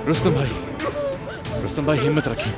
रुस्तम भाई हिम्मत रखिए।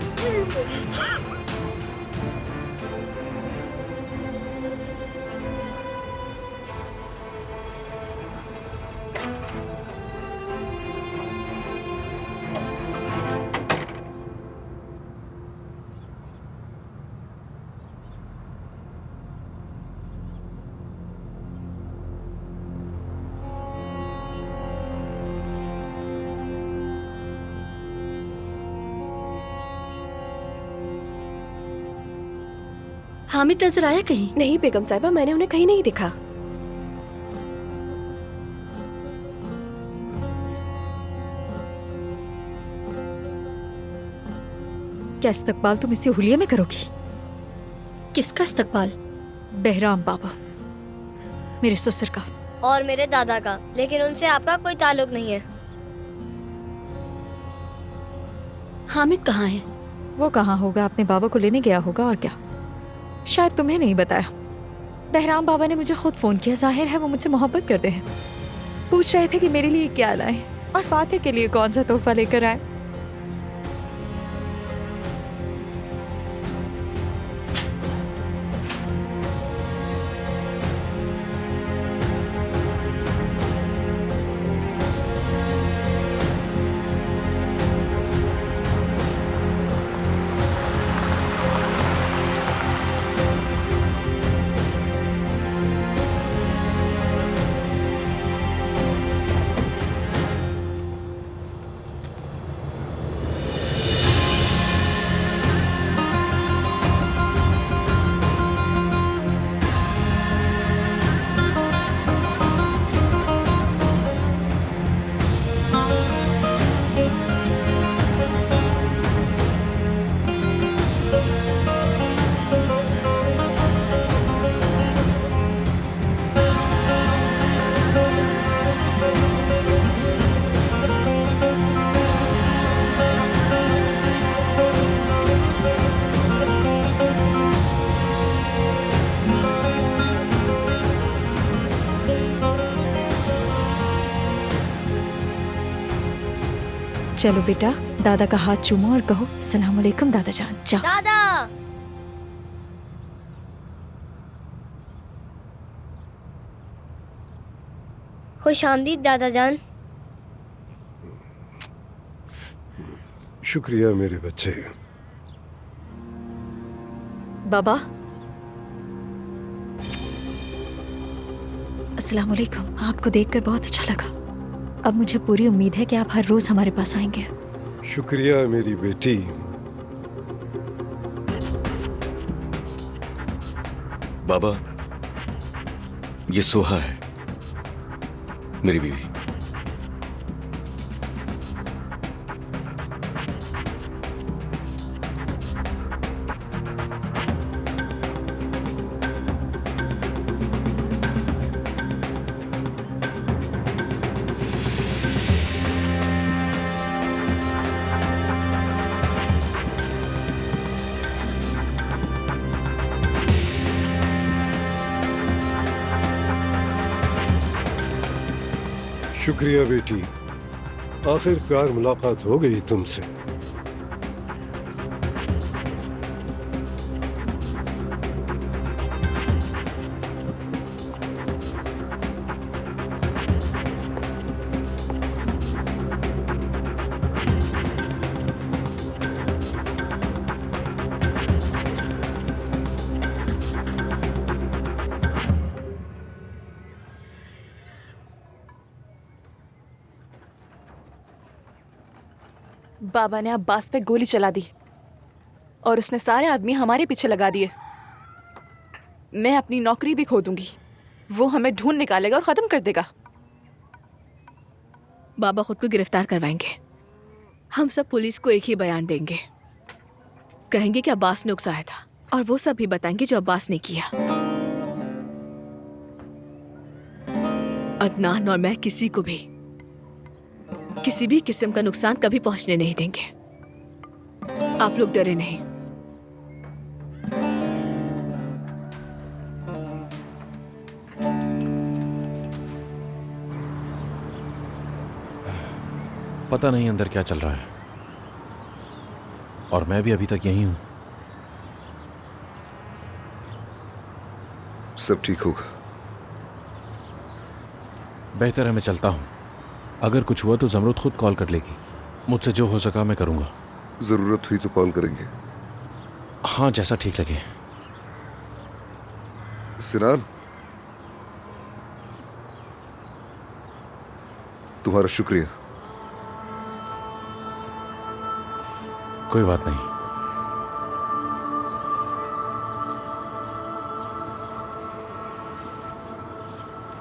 हामिद नजर आया कहीं? नहीं बेगम साहिबा, मैंने उन्हें कहीं नहीं दिखा। क्या इस्तकबाल तुम इसी हुलिये में करोगी? किसका इस्तकबाल? बहराम बाबा, मेरे ससुर का। और मेरे दादा का, लेकिन उनसे आपका कोई ताल्लुक नहीं है। हामिद कहाँ है? वो कहाँ होगा, अपने बाबा को लेने गया होगा और क्या। शायद तुम्हें नहीं बताया, बहराम बाबा ने मुझे खुद फोन किया। जाहिर है वो मुझसे मोहब्बत करते हैं। पूछ रहे थे कि मेरे लिए क्या लाए और फातिह के लिए कौन सा तोहफा लेकर आए। चलो बेटा, दादा का हाथ चूमो और कहो सलाम अलैकुम दादा जान। जाओ। दादा! खुश आमदीद दादा जान। शुक्रिया मेरे बच्चे। बाबा, अस्सलाम वालेकुम। आपको देखकर बहुत अच्छा लगा। अब मुझे पूरी उम्मीद है कि आप हर रोज हमारे पास आएंगे। शुक्रिया मेरी बेटी। बाबा, ये सोहा है, मेरी बीवी। शुक्रिया बेटी, आखिरकार मुलाकात हो गई तुमसे। बाबा ने अब्बास पे गोली चला दी और उसने सारे आदमी हमारे पीछे लगा दिए। मैं अपनी नौकरी भी खो दूंगी। वो हमें ढूंढ निकालेगा और खत्म कर देगा। बाबा खुद को गिरफ्तार करवाएंगे। हम सब पुलिस को एक ही बयान देंगे। कहेंगे कि अब्बास ने उकसाया था और वो सब भी बताएंगे जो अब्बास ने किया। अदनान और मैं किसी को भी किसी भी किस्म का नुकसान कभी पहुंचने नहीं देंगे। आप लोग डरे नहीं। पता नहीं अंदर क्या चल रहा है, और मैं भी अभी तक यहीं हूं। सब ठीक होगा। बेहतर है मैं चलता हूं। अगर कुछ हुआ तो जमरुद खुद कॉल कर लेगी। मुझसे जो हो सका मैं करूंगा। जरूरत हुई तो कॉल करेंगे। हाँ, जैसा ठीक लगे। सिनान, तुम्हारा शुक्रिया। कोई बात नहीं।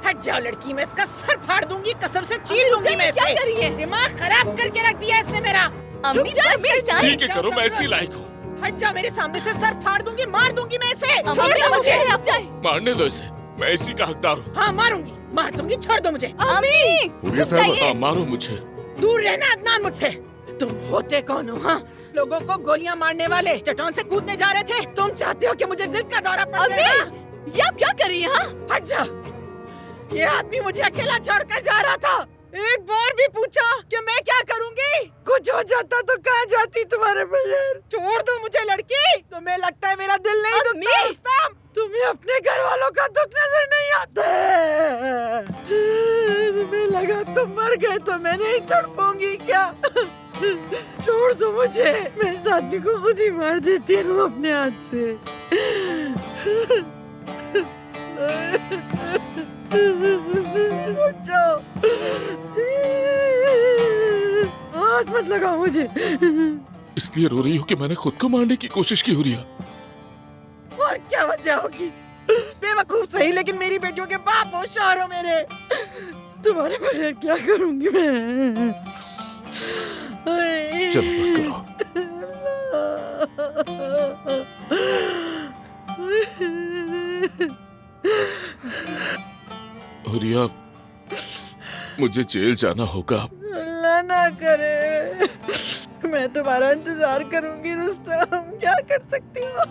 हट जाओ लड़की, मैं इसका सर फाड़ दूंगी, कसम से चीर दूंगी मैं क्या इसे। कर रही है? दिमाग खराब करके रख दिया इसने मेरा। अम्मी जान, मेरी जान। ठीक है, करो, मैं ऐसी लायक हूँ। हट जाओ मेरे सामने से, सर फाड़ दूंगी, मार दूंगी मैं इसे। अम्मी छोड़ क्या दो मुझे। मसला है? आप जाए। मारने दो इसे, मैं इसी का हकदार हूँ। हाँ मारूंगी, मार दूंगी, छोड़ दो मुझे। अम्मी हुरिया साहब, हाँ, मारो मुझे। दूर रहना अदनान मुझसे। तुम होते कौन हो? हाँ, लोगों को गोलियां मारने वाले, चट्टान से कूदने जा रहे थे। तुम चाहते हो कि मुझे दिल का दौरा पड़ जाए? हाँ? अम्मी, ये आप क्या कर रही हैं? हाँ? हट जा। ये आदमी मुझे अकेला छोड़कर जा रहा था। एक बार भी पूछा कि मैं क्या करूंगी? कुछ हो जाता तो कहाँ जाती तुम्हारे बगैर? छोड़ दो मुझे लड़की। तुम्हें लगता है मेरा दिल नहीं दुखता रुस्तम? तुम्हें अपने घर वालों का दुख नजर नहीं आता है? तुम्हें लगा तुम मर गए तो मैं नहीं तड़पूंगी क्या? छोड़ दो मुझे। मैं इस आदमी को खुद ही मार देती हूँ अपने हाथ से। उठ जाओ। हाथ मत लगाओ मुझे। इसलिए रो रही हो कि मैंने खुद को मारने की कोशिश की, हुरिया? और क्या वजह होगी? बेवकूफ सही, लेकिन मेरी बेटियों के बाप हो, शौहर हो मेरे। तुम्हारे बगैर क्या करूंगी मैं? चलो बस करो। हुरिया, मुझे जेल जाना होगा। अल्लाह ना करे। मैं तुम्हारा इंतजार करूंगी रुस्तम, क्या कर सकती हो?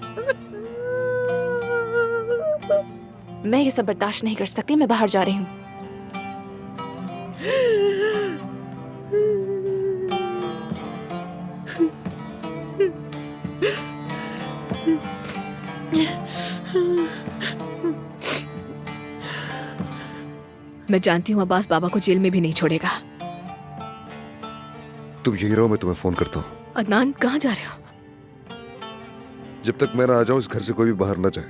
मैं ये सब बर्दाश्त नहीं कर सकती, मैं बाहर जा रही हूँ। मैं जानती हूँ अब्बास बाबा को जेल में भी नहीं छोड़ेगा। तुम यही रहो, मैं तुम्हें फोन करता हूँ। अदनान, कहाँ जा रहे हो? जब तक मैं ना आ जाऊं इस घर से कोई भी बाहर ना जाए।